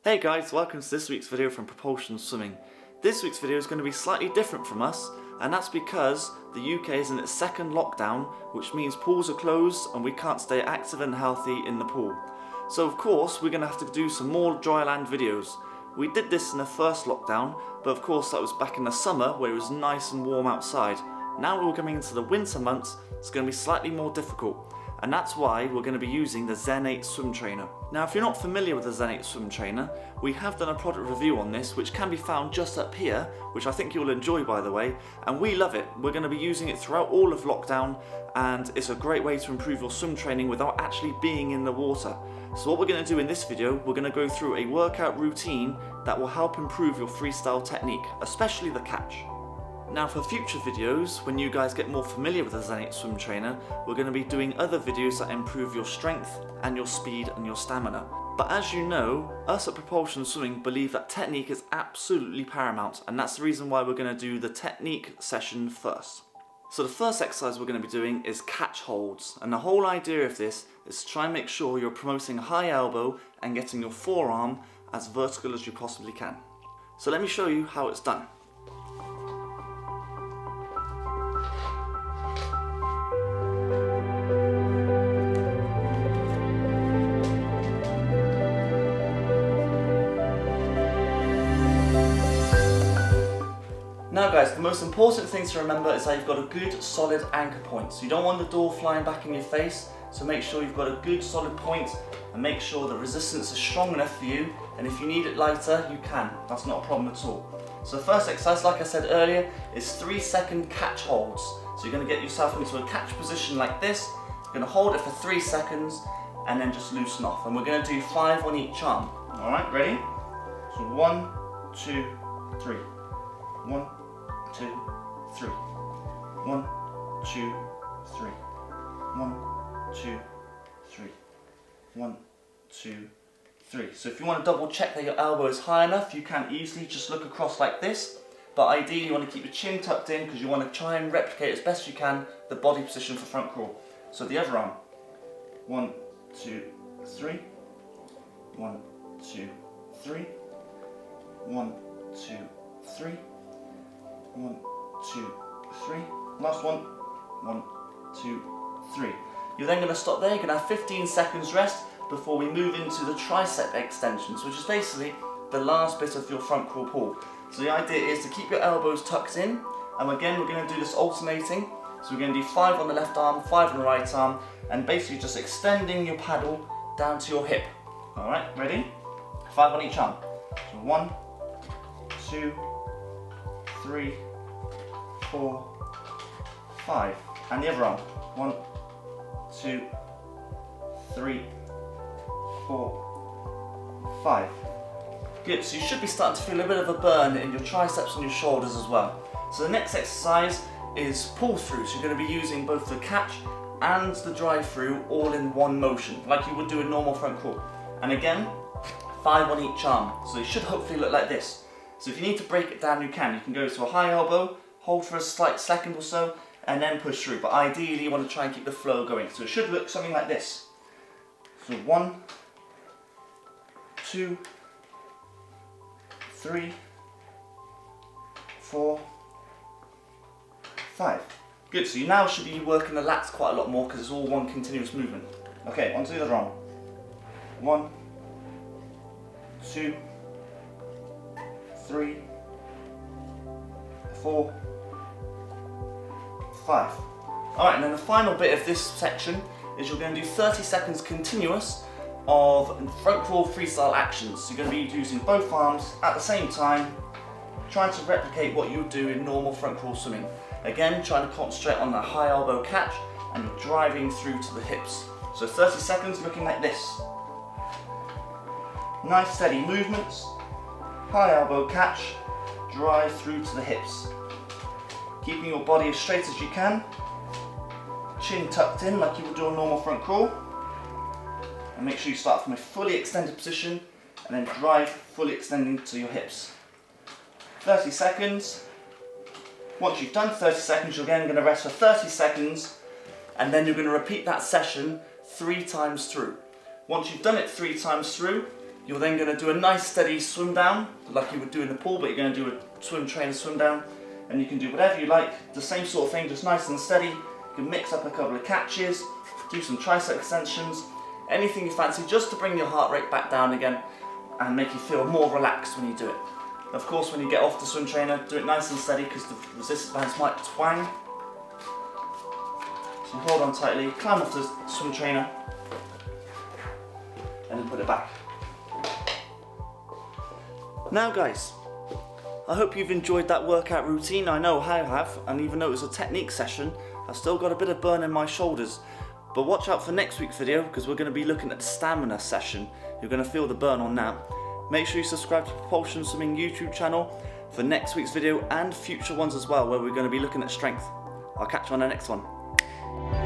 Hey guys, welcome to this week's video from Propulsion Swimming. This week's video is going to be slightly different from us, and that's because the UK is in its second lockdown, which means pools are closed and we can't stay active and healthy in the pool. So of course we're going to have to do some more dry land videos. We did this in the first lockdown, but of course that was back in the summer where it was nice and warm outside. Now we're coming into the winter months, it's going to be slightly more difficult. And that's why we're going to be using the Zen8 swim trainer. Now if you're not familiar with the Zen8 swim trainer, we have done a product review on this which can be found just up here, which I think you'll enjoy by the way, and we love it. We're going to be using it throughout all of lockdown, and it's a great way to improve your swim training without actually being in the water. So what we're going to do in this video, we're going to go through a workout routine that will help improve your freestyle technique, especially the catch. Now for future videos, when you guys get more familiar with the Zen8 swim trainer, we're going to be doing other videos that improve your strength and your speed and your stamina. But as you know, us at Propulsion Swimming believe that technique is absolutely paramount, and that's the reason why we're going to do the technique session first. So the first exercise we're going to be doing is catch holds, and the whole idea of this is to try and make sure you're promoting a high elbow and getting your forearm as vertical as you possibly can. So let me show you how it's done. Now guys, the most important thing to remember is that you've got a good solid anchor point. So you don't want the door flying back in your face, so make sure you've got a good solid point and make sure the resistance is strong enough for you, and if you need it lighter, you can. That's not a problem at all. So the first exercise, like I said earlier, is 3-second catch holds. So you're going to get yourself into a catch position like this, you're going to hold it for 3 seconds and then just loosen off. And we're going to do 5 on each arm. Alright, ready? So 1, 2, 3. 1, 2, 3. 1, 2, 3. 1, 2, 3. 1, 2, 3. So if you want to double check that your elbow is high enough, you can easily just look across like this. But ideally you want to keep your chin tucked in because you want to try and replicate as best you can the body position for front crawl. So the other arm. 1, 2, 3. 1, 2, 3. 1, 2, 3. 1, 2, 3. Last one. 1, 2, 3. You're then going to stop there. You're going to have 15 seconds rest before we move into the tricep extensions, which is basically the last bit of your front crawl pull. So the idea is to keep your elbows tucked in, and again we're going to do this alternating. So we're going to do 5 on the left arm, 5 on the right arm, and basically just extending your paddle down to your hip. Alright, ready? 5 on each arm. So 1, 2, 3, 4, 5. And the other arm. 1, 2, 3, 4, 5. Good, so you should be starting to feel a bit of a burn in your triceps and your shoulders as well. So the next exercise is pull through. So you're going to be using both the catch and the drive through all in one motion, like you would do a normal front crawl. And again, 5 on each arm. So it should hopefully look like this. So if you need to break it down, you can. You can go to a high elbow, hold for a slight second or so, and then push through. But ideally you want to try and keep the flow going. So it should look something like this. So 1, 2, 3, 4, 5. Good, so you now should be working the lats quite a lot more because it's all one continuous movement. Okay, on to the other arm. 1, 2, 3, 4, 5. Alright, and then the final bit of this section is you're going to do 30 seconds continuous of front crawl freestyle actions. So you're going to be using both arms at the same time, trying to replicate what you would do in normal front crawl swimming. Again, trying to concentrate on that high elbow catch and you're driving through to the hips. So 30 seconds looking like this. Nice steady movements, high elbow catch, drive through to the hips. Keeping your body as straight as you can, chin tucked in like you would do a normal front crawl. And make sure you start from a fully extended position and then drive fully extending to your hips. 30 seconds. Once you've done 30 seconds, you're again going to rest for 30 seconds and then you're going to repeat that session 3 times through. Once you've done it 3 times through, You're then going to do a nice steady swim down, like you would do in the pool, but you're going to do a swim trainer swim down, and you can do whatever you like, the same sort of thing, just nice and steady. You can mix up a couple of catches, do some tricep extensions, anything you fancy, just to bring your heart rate back down again and make you feel more relaxed when you do it. Of course, when you get off the swim trainer, do it nice and steady because the resistance bands might twang. So you hold on tightly, climb off the swim trainer, and then put it back. Now guys, I hope you've enjoyed that workout routine. I know I have, and even though it was a technique session, I've still got a bit of burn in my shoulders. But watch out for next week's video because we're going to be looking at the stamina session. You're going to feel the burn on that. Make sure you subscribe to Propulsion Swimming YouTube channel for next week's video and future ones as well, where we're going to be looking at strength. I'll catch you on the next one.